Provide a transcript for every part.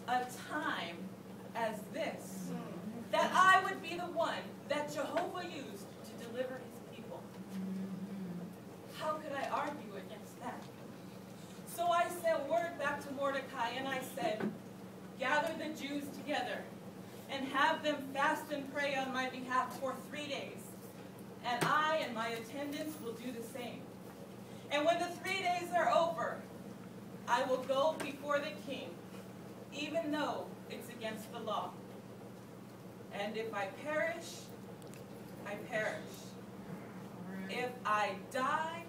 a time as this, that I would be the one that Jehovah used to deliver his people. How could I argue against that? So I sent word back to Mordecai, and I said, gather the Jews together and have them fast and pray on my behalf for 3 days. And I and my attendants will do the same. And when the 3 days are over, I will go before the king, even though it's against the law. And if I perish, I perish. If I die,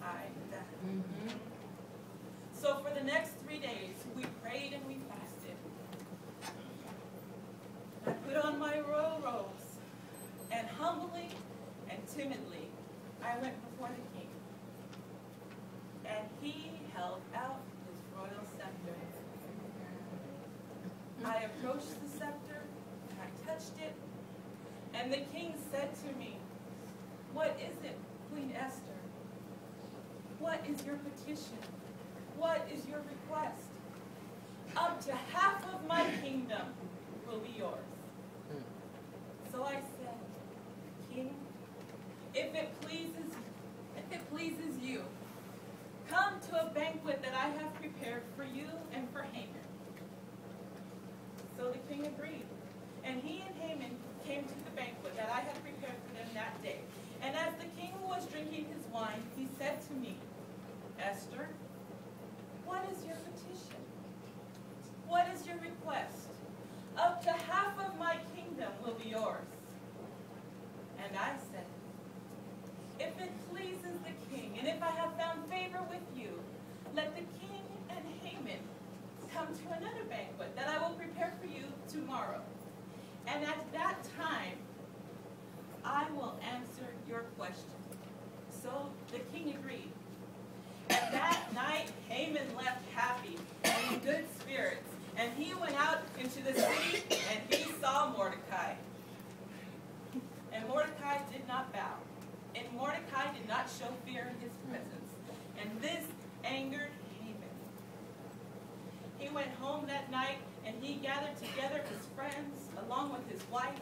I die. So for the next 3 days, we prayed and we fasted. I put on my royal robes, and humbly and timidly, I went before the king. And he held out his royal scepter. I approached the scepter, and I touched it, and the king said to me, what is it, Queen Esther? What is your petition? What is your request? Up to half of my kingdom will be yours. So I said, King, if it pleases you, come to a banquet that I have prepared for you and for Haman. So the king agreed, and he and Haman came to the banquet that I had prepared for them that day. And as the king was drinking his wine, he said to me, Esther, what is your petition? What is your request? Up to half of my kingdom will be yours. And I said, if it pleases the king, and if I have found favor with you, let the king and Haman come to another banquet that I will prepare for you tomorrow. And at that time, I will answer your question. So the king agreed. And that night, Haman left happy and in good spirits. And he went out into the city, and he saw Mordecai. And Mordecai did not bow. And Mordecai did not show fear in his presence. And this angered Haman. He went home that night, and he gathered together his friends along with his wife,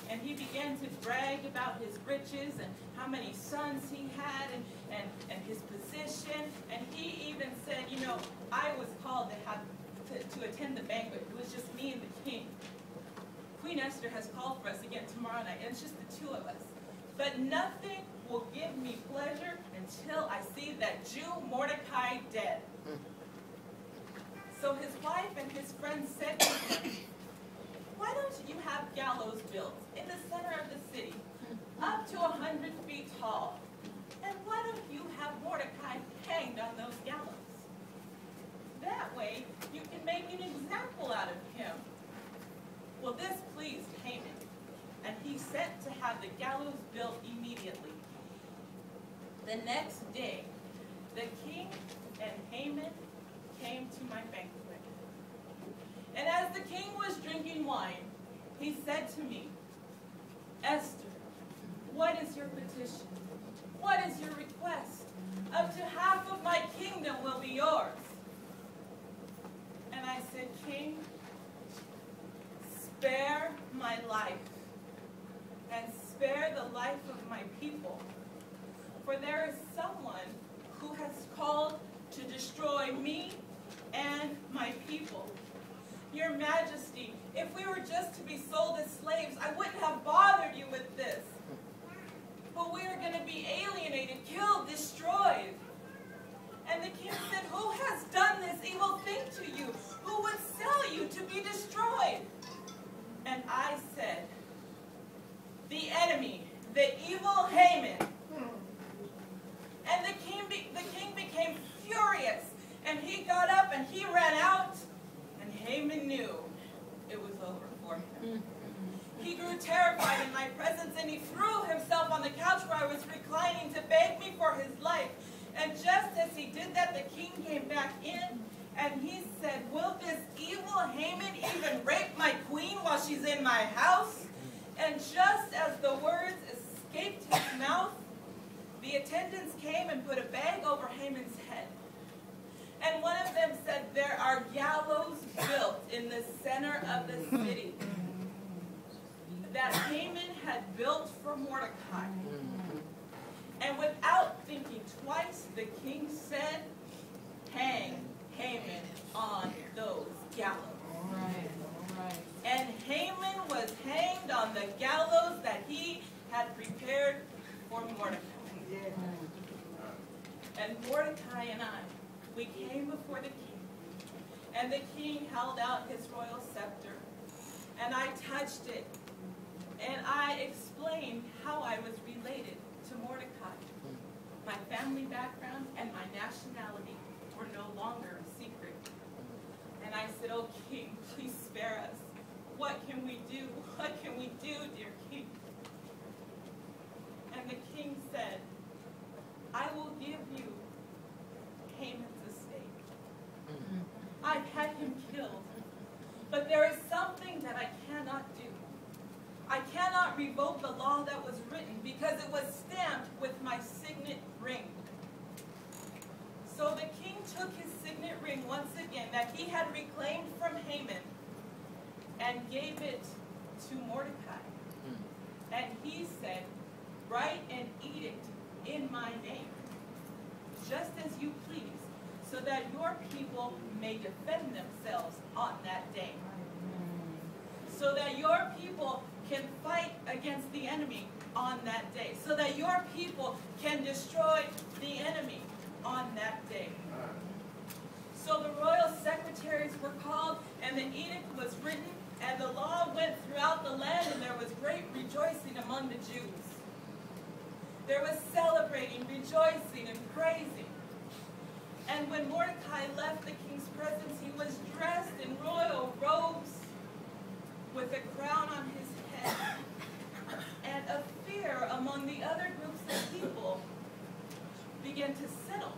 and he began to brag about his riches and how many sons he had and his position. And he even said, you know, I was called to attend the banquet. It was just me and the king. Queen Esther has called for us again tomorrow night, and it's just the two of us. But nothing will give me pleasure until I see that Jew Mordecai dead. So his wife and his friends said to him, why don't you have gallows built in the center of the city, up to 100 feet tall? And why don't you have Mordecai hanged on those gallows? That way, you can make an example out of him. Well, this pleased Haman, and he sent to have the gallows built immediately. The next day, the king and Haman came to my banquet. And as the king was drinking wine, he said to me, Esther, what is your petition? What is your request? Up to half of my kingdom will be yours. And I said, King, spare my life, and spare the life of my people. For there is someone who has called to destroy me and my people. Your Majesty, if we were just to be sold as slaves, I wouldn't have bothered you with this. But we are going to be alienated, killed, destroyed. And the king said, who has done this evil thing to you? Who would sell you to be destroyed? And I said, the enemy, the evil Haman. And the king became furious, and he got up and he ran out, and Haman knew it was over for him. He grew terrified in my presence, and he threw himself on the couch where I was reclining to beg me for his life. And just as he did that, the king came back in, and he said, will this evil Haman even rape my queen while she's in my house? And just as the words escaped his mouth, the attendants came and put a bag over Haman's head. And one of them said, there are gallows built in center of the city that Haman had built for Mordecai. And without thinking twice, the king said, hang Haman on those gallows. All right. And Haman was hanged on the gallows that he had prepared for Mordecai. And Mordecai and I, we came before the king. And the king held out his royal scepter. And I touched it. And I explained how I was related to Mordecai. My family background and my nationality were no longer a secret. And I said, oh, king, please spare us. What can we do? What can we do, dear king? And the king said, I will give you Haman's estate. I've had him killed. But there is something that I cannot do. I cannot revoke the law that was written because it was stamped with my signet ring. So the king took his signet ring once again that he had reclaimed from Haman and gave it to Mordecai. And he said, write an edict in my name, just as you please, so that your people may defend themselves on that day. So that your people can fight against the enemy on that day. So that your people can destroy the enemy on that day. So the royal secretaries were called, and the edict was written, and the law went throughout the land, and there was great rejoicing among the Jews. There was celebrating, rejoicing, and praising. And when Mordecai left the king's presence, he was dressed in royal robes with a crown on his head. And a fear among the other groups of people began to settle.